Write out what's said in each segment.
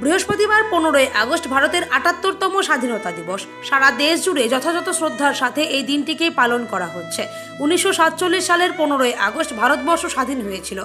বৃহস্পতিবার 15ই আগস্ট ভারতের ৭৮তম স্বাধীনতা দিবস। সারা দেশ জুড়ে যথাযথ শ্রদ্ধার সাথে এই দিনটিকেই পালন করা হচ্ছে। ১৯৪৭ সালের 15ই আগস্ট ভারতবর্ষ স্বাধীন হয়েছিল।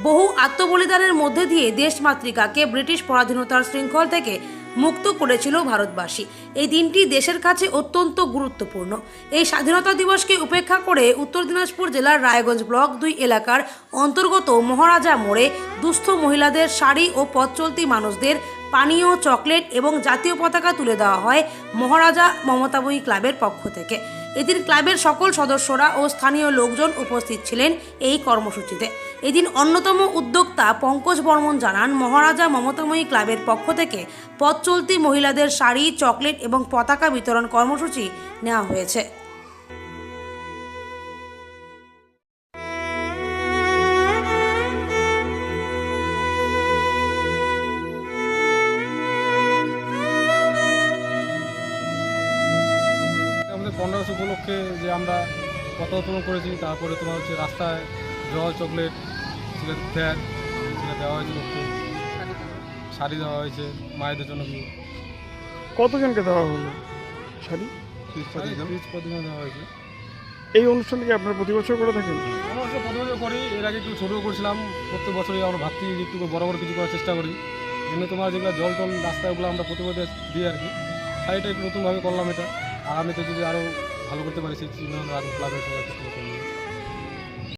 বহু আত্মবলিদানের মধ্যে দিয়ে দেশমাতৃকাকে ব্রিটিশ পরাধীনতার শৃঙ্খল থেকে মুক্ত করেছিল ভারতবাসী। এই দিনটি দেশের কাছে অত্যন্ত গুরুত্বপূর্ণ। এই স্বাধীনতা দিবসকে উপেক্ষা করে উত্তর দিনাজপুর জেলার রায়গঞ্জ ব্লক 2 এলাকার অন্তর্গত মহারাজা মোড়ে দুস্থ মহিলাদের শাড়ি ও পথ চলতি মানুষদের পানীয়, চকলেট এবং জাতীয় পতাকা তুলে দেওয়া হয় মহারাজা মমতাময়ী ক্লাবের পক্ষ থেকে। এদিন ক্লাবের সকল সদস্যরা ও স্থানীয় লোকজন উপস্থিত ছিলেন এই কর্মসূচিতে। এদিন অন্যতম উদ্যোক্তা পঙ্কজ বর্মন জানান, মহারাজা মমতাময়ী ক্লাবের পক্ষ থেকে পথ চলতি মহিলাদের শাড়ি, চকলেট এবং পতাকা বিতরণ কর্মসূচি নেওয়া হয়েছে। আমাদের 15 উপলক্ষে যে আমরা পতাকা উত্তোলন করেছি, তারপরে তোমার হচ্ছে রাস্তায় জল, চকলেট, ফ্যান সেটা দেওয়া হয়েছে, লোককে শাড়ি দেওয়া হয়েছে মায়েদের জন্য। কতজনকে দেওয়া হলো শাড়ি? 30-35 দেওয়া হয়েছে। এই অনুষ্ঠানটিকে আপনারা প্রতি বছর করে থাকেন? আমরা হচ্ছে প্রতি বছর করি, এর আগে একটু ছোটো করেছিলাম। প্রত্যেক বছরই আমরা ভাবছি একটু বড় বড় কিছু করার চেষ্টা করি। এমনি তোমার যেগুলো জল টল রাস্তায় ওগুলো আমরা প্রতি বছর দিই আর কি। শাড়িটা একটু নতুনভাবে করলাম, এটা আগামীতে যদি আরও ভালো করতে পারি সেই ক্লাবের সঙ্গে।